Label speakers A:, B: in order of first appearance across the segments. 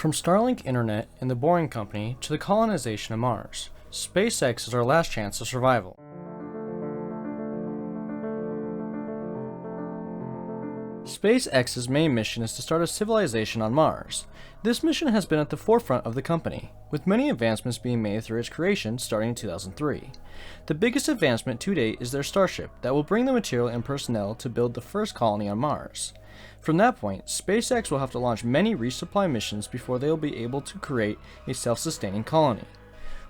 A: From Starlink Internet and the Boring Company to the colonization of Mars, SpaceX is our last chance of survival. SpaceX's main mission is to start a civilization on Mars. This mission has been at the forefront of the company, with many advancements being made through its creation starting in 2003. The biggest advancement to date is their Starship that will bring the material and personnel to build the first colony on Mars. From that point, SpaceX will have to launch many resupply missions before they will be able to create a self-sustaining colony.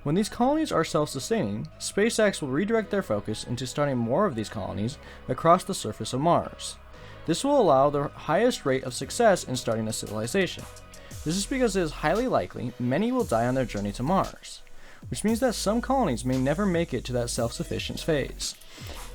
A: When these colonies are self-sustaining, SpaceX will redirect their focus into starting more of these colonies across the surface of Mars. This will allow the highest rate of success in starting a civilization. This is because it is highly likely many will die on their journey to Mars, which means that some colonies may never make it to that self-sufficient phase.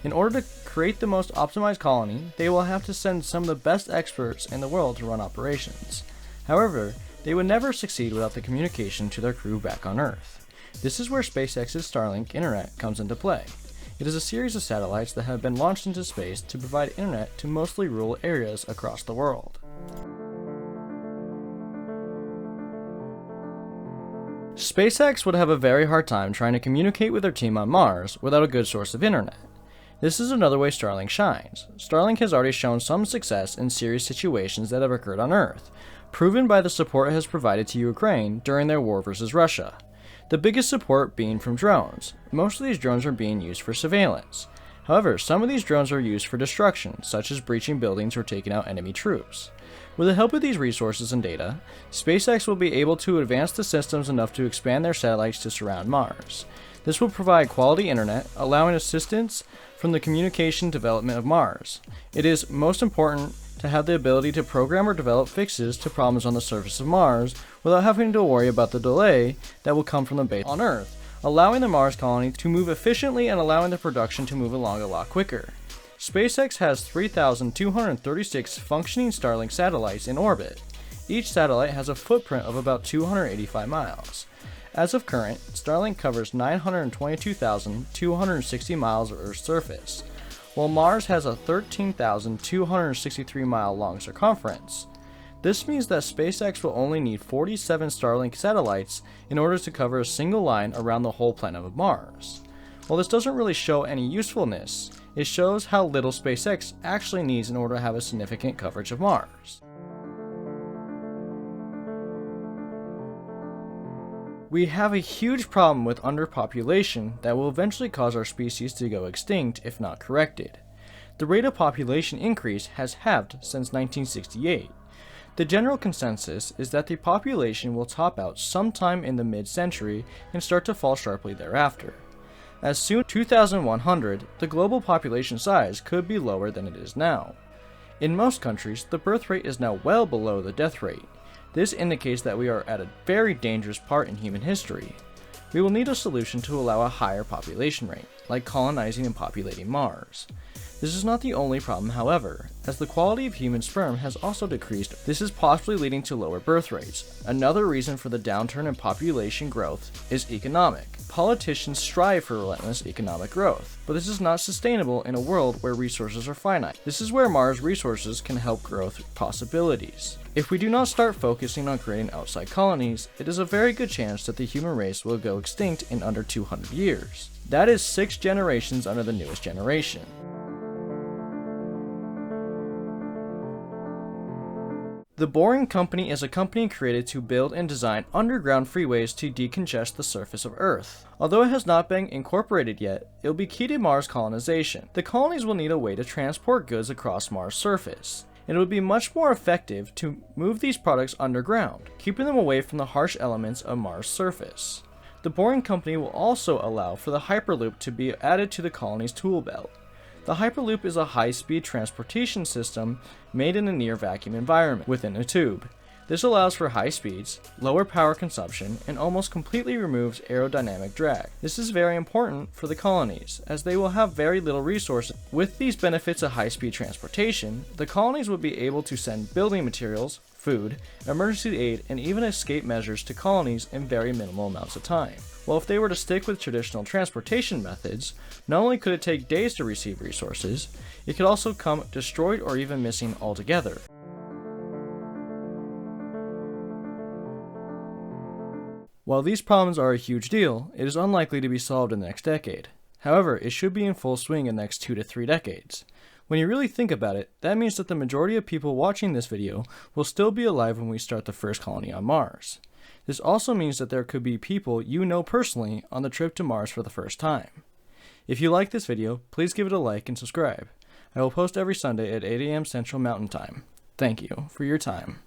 A: In order to create the most optimized colony, they will have to send some of the best experts in the world to run operations. However, they would never succeed without the communication to their crew back on Earth. This is where SpaceX's Starlink Internet comes into play. It is a series of satellites that have been launched into space to provide internet to mostly rural areas across the world. SpaceX would have a very hard time trying to communicate with their team on Mars without a good source of internet. This is another way Starlink shines. Starlink has already shown some success in serious situations that have occurred on Earth, proven by the support it has provided to Ukraine during their war versus Russia. The biggest support being from drones. Most of these drones are being used for surveillance. However, some of these drones are used for destruction, such as breaching buildings or taking out enemy troops. With the help of these resources and data, SpaceX will be able to advance the systems enough to expand their satellites to surround Mars. This will provide quality internet, allowing assistance from the communication development of Mars. It is most important to have the ability to program or develop fixes to problems on the surface of Mars without having to worry about the delay that will come from the base on Earth, allowing the Mars colony to move efficiently and allowing the production to move along a lot quicker. SpaceX has 3,236 functioning Starlink satellites in orbit. Each satellite has a footprint of about 285 miles. As of current, Starlink covers 922,260 miles of Earth's surface, while Mars has a 13,263 mile long circumference. This means that SpaceX will only need 47 Starlink satellites in order to cover a single line around the whole planet of Mars. While this doesn't really show any usefulness, it shows how little SpaceX actually needs in order to have a significant coverage of Mars. We have a huge problem with underpopulation that will eventually cause our species to go extinct if not corrected. The rate of population increase has halved since 1968. The general consensus is that the population will top out sometime in the mid-century and start to fall sharply thereafter. As soon as 2100, the global population size could be lower than it is now. In most countries, the birth rate is now well below the death rate. This indicates that we are at a very dangerous part in human history. We will need a solution to allow a higher population rate, like colonizing and populating Mars. This is not the only problem, however, as the quality of human sperm has also decreased. This is possibly leading to lower birth rates. Another reason for the downturn in population growth is economic. Politicians strive for relentless economic growth, but this is not sustainable in a world where resources are finite. This is where Mars resources can help growth possibilities. If we do not start focusing on creating outside colonies, it is a very good chance that the human race will go extinct in under 200 years. That is 6 generations under the newest generation. The Boring Company is a company created to build and design underground freeways to decongest the surface of Earth. Although it has not been incorporated yet, it will be key to Mars colonization. The colonies will need a way to transport goods across Mars' surface, and it would be much more effective to move these products underground, keeping them away from the harsh elements of Mars' surface. The Boring Company will also allow for the Hyperloop to be added to the colony's tool belt. The Hyperloop is a high-speed transportation system made in a near-vacuum environment within a tube. This allows for high speeds, lower power consumption, and almost completely removes aerodynamic drag. This is very important for the colonies, as they will have very little resources. With these benefits of high-speed transportation, the colonies will be able to send building materials, food, emergency aid, and even escape measures to colonies in very minimal amounts of time. While if they were to stick with traditional transportation methods, not only could it take days to receive resources, it could also come destroyed or even missing altogether. While these problems are a huge deal, it is unlikely to be solved in the next decade. However, it should be in full swing in the next 2 to 3 decades. When you really think about it, that means that the majority of people watching this video will still be alive when we start the first colony on Mars. This also means that there could be people you know personally on the trip to Mars for the first time. If you like this video, please give it a like and subscribe. I will post every Sunday at 8 a.m. Central Mountain Time. Thank you for your time.